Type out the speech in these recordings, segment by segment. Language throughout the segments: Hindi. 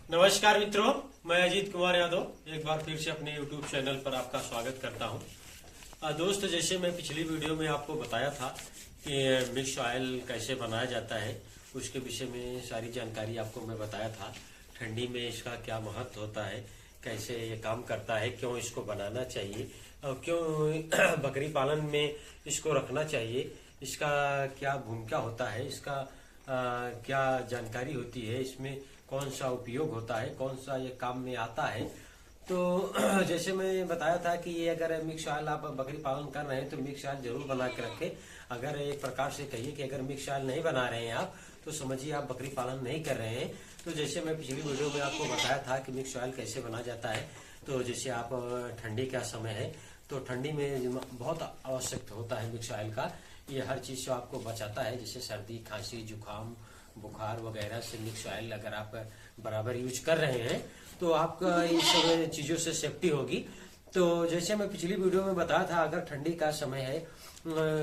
नमस्कार मित्रों, मैं अजीत कुमार यादव एक बार फिर से अपने YouTube चैनल पर आपका स्वागत करता हूं। दोस्त, जैसे मैं पिछली वीडियो में आपको बताया था कि मिक्स ऑयल कैसे बनाया जाता है, उसके विषय में सारी जानकारी आपको मैं बताया था। ठंडी में इसका क्या महत्व होता है, कैसे ये काम करता है, क्यों इसको बनाना चाहिए और क्यों बकरी पालन में इसको रखना चाहिए, इसका क्या भूमिका होता है, इसका क्या जानकारी होती है, इसमें कौन सा उपयोग होता है, कौन सा ये काम में आता है। तो जैसे मैं बताया था कि ये अगर मिक्स ऑयल आप बकरी पालन कर रहे हैं तो मिक्स ऑयल जरूर बना के रखें। अगर एक प्रकार से कहिए कि अगर मिक्स ऑयल नहीं बना रहे हैं आप तो समझिए आप बकरी पालन नहीं कर रहे हैं। तो जैसे मैं पिछली वीडियो में आपको बताया था कि मिक्स ऑयल कैसे बना जाता है। तो जैसे आप ठंडी का समय है तो ठंडी में बहुत आवश्यक होता है मिक्स ऑयल का। ये हर चीज से आपको बचाता है, जैसे सर्दी, खांसी, जुकाम, बुखार वगैरह से मिक्स ऑयल अगर आप बराबर यूज कर रहे हैं तो आपका इन सब चीजों से सेफ्टी होगी। तो जैसे मैं पिछली वीडियो में बताया था, अगर ठंडी का समय है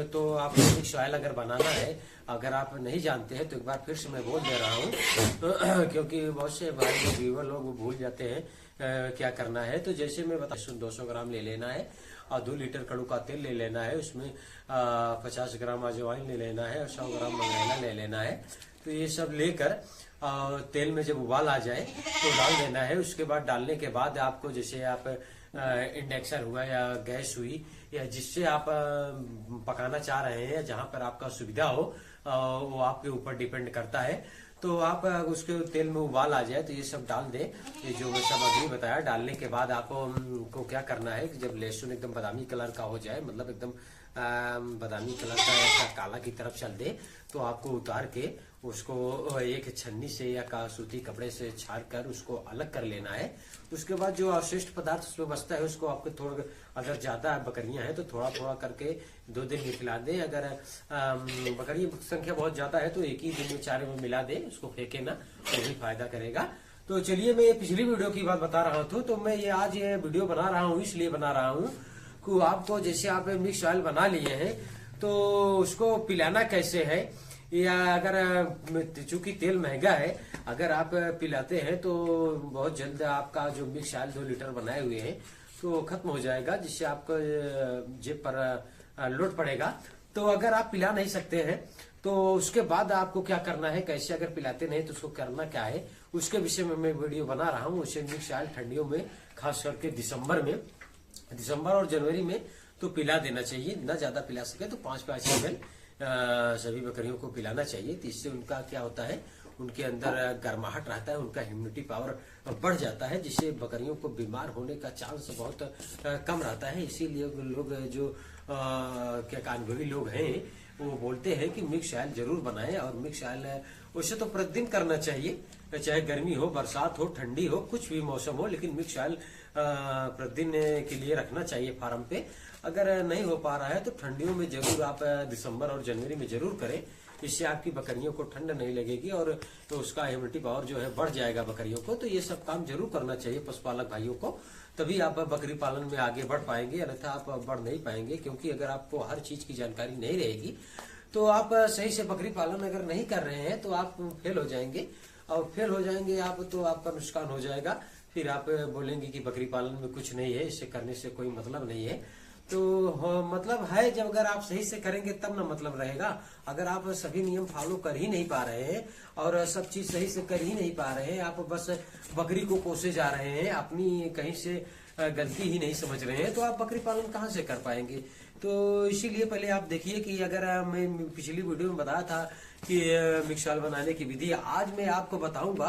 तो आपको मिक्स ऑयल अगर बनाना है, अगर आप नहीं जानते हैं तो एक बार फिर से मैं बोल दे रहा हूँ क्योंकि बहुत से भाई व्यूअर लोग भूल जाते हैं क्या करना है। तो जैसे मैं बता 200 ग्राम ले लेना है और 2 लीटर कड़ू का तेल ले लेना है, उसमें 50 ग्राम अजवाइन ले लेना है और 100 ग्राम मंगरेला ले लेना है। तो ये सब लेकर तेल में जब उबाल आ जाए तो डाल देना है। उसके बाद डालने के बाद आपको जैसे आप इंडक्शन हुआ या गैस हुई या जिससे आप पकाना चाह रहे हैं, जहां पर आपका सुविधा हो वो आपके ऊपर डिपेंड करता है। तो आप उसके तेल में उबाल आ जाए तो ये सब डाल दें, ये जो मैं सब अभी बताया। डालने के बाद आपको क्या करना है कि जब लहसुन एकदम बादामी कलर का हो जाए, मतलब एकदम बादामी कलर का ऐसा काला की तरफ चल दे, तो आपको उतार के उसको एक छन्नी से या सूती कपड़े से छाड़ कर उसको अलग कर लेना है। उसके बाद जो अवशिष्ट पदार्थ उसमें बचता है उसको आपको थोड़ा, अगर ज्यादा बकरियां हैं तो थोड़ा थोड़ा करके 2 दिन में खिला दें। अगर बकरी संख्या बहुत ज्यादा है तो एक ही दिन में चारे में मिला दें, उसको फेंके ना, तो भी फायदा करेगा। तो चलिए, मैं ये पिछली वीडियो की बात बता रहा था, तो मैं ये आज ये वीडियो बना रहा हूँ इसलिए बना रहा हूँ कि आपको जैसे आप मिक्स ऑयल बना लिए हैं तो उसको पिलाना कैसे है, या अगर चूंकि तेल महंगा है, अगर आप पिलाते हैं तो बहुत जल्द आपका जो मिक्स ऑयल 2 लीटर बनाए हुए हैं तो खत्म हो जाएगा, जिससे आपका जेब पर लोड पड़ेगा। तो अगर आप पिला नहीं सकते हैं तो उसके बाद आपको क्या करना है, कैसे अगर पिलाते नहीं तो उसको करना क्या है, उसके विषय में मैं वीडियो बना रहा हूँ। उसे मिक्स ऑयल ठंडियों में, खास करके दिसंबर और जनवरी में तो पिला देना चाहिए। ना ज्यादा पिला सके तो 5-5 ml सभी बकरियों को पिलाना चाहिए। तो इससे उनका क्या होता है, उनके अंदर गर्माहट रहता है, उनका इम्यूनिटी पावर बढ़ जाता है, जिससे बकरियों को बीमार होने का चांस बहुत कम रहता है। इसीलिए लोग जो क्या अनुभवी लोग हैं वो बोलते हैं कि मिक्स ऑयल जरूर बनाएं। और मिक्स ऑयल वैसे तो प्रतिदिन करना चाहिए, चाहे गर्मी हो, बरसात हो, ठंडी हो, कुछ भी मौसम हो, लेकिन मिक्स ऑयल प्रतिदिन के लिए रखना चाहिए फार्म पे। अगर नहीं हो पा रहा है तो ठंडियों में जरूर आप दिसंबर और जनवरी में जरूर करें। इससे आपकी बकरियों को ठंड नहीं लगेगी और तो उसका इम्यूनिटी पावर जो है बढ़ जाएगा बकरियों को। तो ये सब काम जरूर करना चाहिए पशुपालक भाइयों को, तभी आप बकरी पालन में आगे बढ़ पाएंगे, अन्यथा आप बढ़ नहीं पाएंगे। क्योंकि अगर आपको हर चीज की जानकारी नहीं रहेगी तो आप सही से बकरी पालन अगर नहीं कर रहे हैं तो आप फेल हो जाएंगे, और फेल हो जाएंगे आप तो आपका नुकसान हो जाएगा। फिर आप बोलेंगे कि बकरी पालन में कुछ नहीं है, इससे करने से कोई मतलब नहीं है। तो मतलब है, जब अगर आप सही से करेंगे तब ना मतलब रहेगा। अगर आप सभी नियम फॉलो कर ही नहीं पा रहे हैं और सब चीज सही से कर ही नहीं पा रहे हैं, आप बस बकरी को कोसे जा रहे हैं, अपनी कहीं से गलती ही नहीं समझ रहे हैं, तो आप बकरी पालन कहाँ से कर पाएंगे। तो इसीलिए पहले आप देखिए कि अगर मैं पिछली वीडियो में बताया था कि मिक्स ऑयल बनाने की विधि, आज मैं आपको बताऊंगा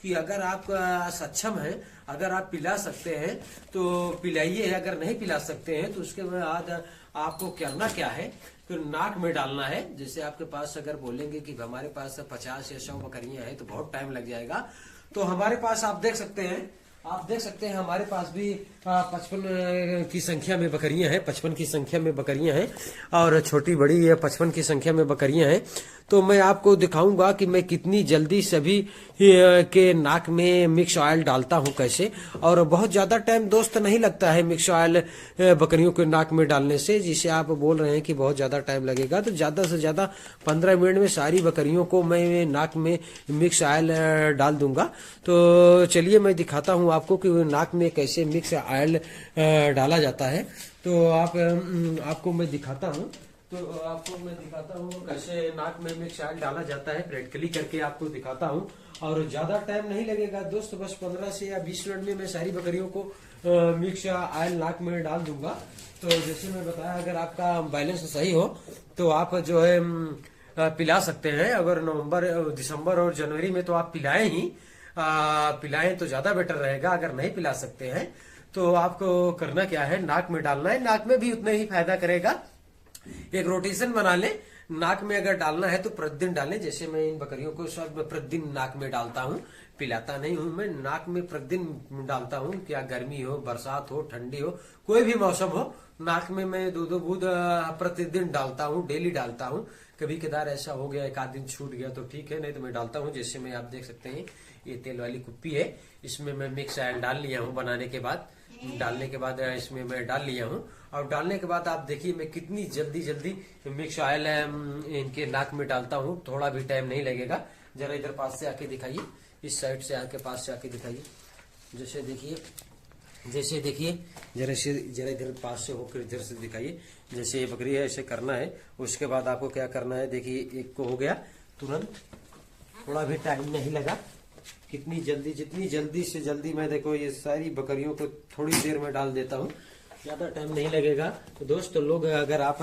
कि अगर आप सक्षम हैं, अगर आप पिला सकते हैं तो पिलाइए, अगर नहीं पिला सकते हैं तो उसके बाद आपको करना क्या है, फिर नाक में डालना है। जैसे आपके पास अगर बोलेंगे कि हमारे पास 50 या 100 बकरियां हैं तो बहुत टाइम लग जाएगा, तो हमारे पास आप देख सकते हैं हमारे पास भी 55 की संख्या में बकरियां हैं, 55 की संख्या में बकरियां हैं और छोटी बड़ी 55 की संख्या में बकरियां हैं। तो मैं आपको दिखाऊंगा कि मैं कितनी जल्दी सभी के नाक में मिक्स ऑयल डालता हूं कैसे। और बहुत ज्यादा टाइम दोस्त नहीं लगता है मिक्स ऑयल बकरियों के नाक में डालने से, जिसे आप बोल रहे हैं कि बहुत ज्यादा टाइम लगेगा। तो ज्यादा से ज्यादा 15 मिनट में सारी बकरियों को मैं नाक में मिक्स ऑयल डाल दूंगा। तो चलिए मैं दिखाता हूं आपको कि नाक में कैसे मिक्स ऑयल डाला जाता है। तो आपको मैं दिखाता हूं कैसे नाक में मिक्स ऑयल डाला जाता है। प्रैक्टिकली करके आपको दिखाता हूं और ज्यादा टाइम नहीं लगेगा दोस्त, बस 15 से या 20 मिनट में मैं सारी बकरियों को मिक्स ऑयल नाक में डाल दूंगा। तो जैसे मैं बताया, अगर आपका बैलेंस सही हो तो आप जो है पिला सकते हैं। अगर नवंबर, दिसंबर और जनवरी में तो आप पिलाएं तो ज्यादा बेटर रहेगा। अगर नहीं पिला सकते हैं तो आपको करना क्या है, नाक में डालना है। नाक में भी उतना ही फायदा करेगा। एक रोटेशन बना ले, नाक में अगर डालना है तो प्रतिदिन डालें। जैसे मैं इन बकरियों को सब प्रतिदिन नाक में डालता हूँ, पिलाता नहीं हूँ मैं, नाक में प्रतिदिन डालता हूँ। क्या गर्मी हो, बरसात हो, ठंडी हो, कोई भी मौसम हो, नाक में मैं 2-2 बूंद प्रतिदिन डालता हूँ, डेली डालता हूँ। कभी कदार ऐसा हो गया एक आध दिन छूट गया तो ठीक है, नहीं तो मैं डालता हूँ। जैसे मैं, आप देख सकते हैं, ये तेल वाली कुप्पी है, इसमें मैं मिक्स ऑयल डाल लिया हूँ। डालने के बाद इसमें मैं डाल लिया हूँ। और डालने के बाद आप देखिए मैं कितनी जल्दी मिक्स ऑयल इनके नाक में डालता हूँ। थोड़ा भी टाइम नहीं लगेगा। जरा इधर पास से आके दिखाइए, इस साइड से आके पास से आके दिखाइए। जैसे देखिए जरा इधर पास से होकर इधर से दिखाइए। जैसे ये बकरी है, ऐसे करना है। उसके बाद आपको क्या करना है, देखिए एक को हो गया तुरंत, थोड़ा भी टाइम नहीं लगा। जितनी जल्दी से जल्दी मैं देखो ये सारी बकरियों को थोड़ी देर में डाल देता हूँ, ज्यादा टाइम नहीं लगेगा। तो दोस्त लोग, अगर आप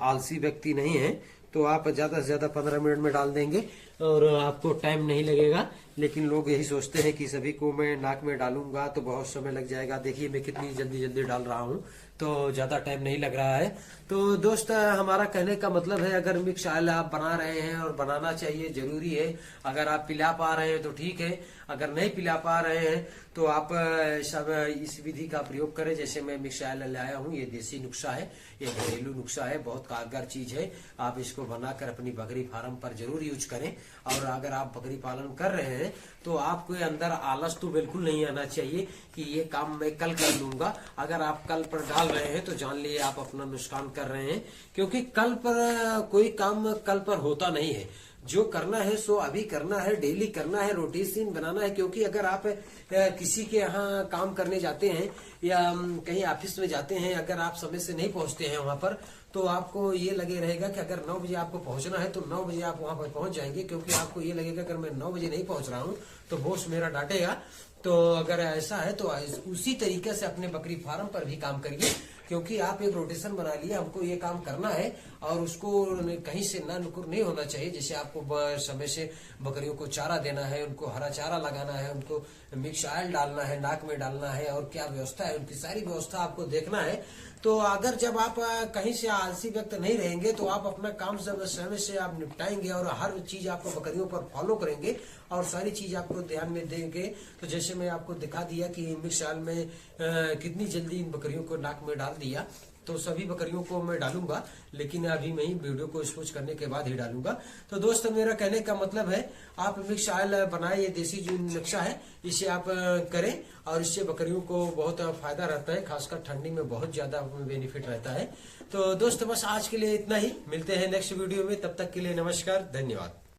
आलसी व्यक्ति नहीं है तो आप ज्यादा से ज्यादा 15 मिनट में डाल देंगे और आपको टाइम नहीं लगेगा। लेकिन लोग यही सोचते हैं कि सभी को मैं नाक में डालूंगा तो बहुत समय लग जाएगा। देखिए मैं कितनी जल्दी डाल रहा हूँ, तो ज्यादा टाइम नहीं लग रहा है। तो दोस्त, हमारा कहने का मतलब है, अगर मिक्स ऑयल आप बना रहे हैं, और बनाना चाहिए, जरूरी है। अगर आप पिला पा रहे हैं तो ठीक है, अगर नहीं पिला पा रहे हैं तो आप सब इस विधि का प्रयोग करें। जैसे मैं मिक्स ऑयल लाया हूँ, ये देसी नुस्खा है, ये घरेलू नुस्खा है, बहुत कारगर चीज है। आप इसको बनाकर अपनी बकरी फार्म पर जरूर यूज करें। और अगर आप बकरी पालन कर रहे हैं तो आपके अंदर आलस तो बिल्कुल नहीं आना चाहिए कि ये काम मैं कल कर लूंगा। अगर आप कल पर डाल रहे हैं तो जान लिए आप अपना नुकसान कर रहे हैं, क्योंकि कल पर कोई काम कल पर होता नहीं है। जो करना है सो अभी करना है, डेली करना है, रोटेशन बनाना है। क्योंकि अगर आप किसी के यहाँ काम करने जाते हैं या कहीं ऑफिस में जाते हैं, अगर आप समय से नहीं पहुंचते हैं वहां पर, तो आपको ये लगे रहेगा कि अगर 9 बजे आपको पहुंचना है तो 9 बजे आप वहां पर पहुंच जाएंगे। क्योंकि आपको ये लगेगा अगर मैं 9 बजे नहीं पहुंच रहा हूं तो बॉस मेरा डांटेगा। तो अगर ऐसा है तो उसी तरीके से अपने बकरी फार्म पर भी काम करिए। क्योंकि आप एक रोटेशन बना लिए, हमको ये काम करना है और उसको कहीं से ना नुकुर नहीं होना चाहिए। जैसे आपको समय से बकरियों को चारा देना है, उनको हरा चारा लगाना है, उनको मिक्स ऑयल डालना है, नाक में डालना है, और क्या व्यवस्था है, उनकी सारी व्यवस्था आपको देखना है। तो अगर जब आप कहीं से आलसी व्यक्त नहीं रहेंगे तो आप अपना काम सब समय से आप निपटाएंगे और हर चीज आपको बकरियों पर फॉलो करेंगे और सारी चीज आपको ध्यान में देंगे। तो जैसे मैं आपको दिखा दिया कि मिक्स ऑयल में कितनी जल्दी इन बकरियों को नाक में डाल दिया। तो सभी बकरियों को मैं डालूंगा, लेकिन अभी मैं ही वीडियो को स्पोज करने के बाद ही डालूंगा। तो दोस्त, मेरा कहने का मतलब है, आप मिक्स ऑयल बनाए, ये देसी जो नक्शा है इसे आप करें और इससे बकरियों को बहुत फायदा रहता है। खासकर ठंडी में बहुत ज्यादा बेनिफिट रहता है। तो दोस्त, बस आज के लिए इतना ही। मिलते हैं नेक्स्ट वीडियो में, तब तक के लिए नमस्कार, धन्यवाद।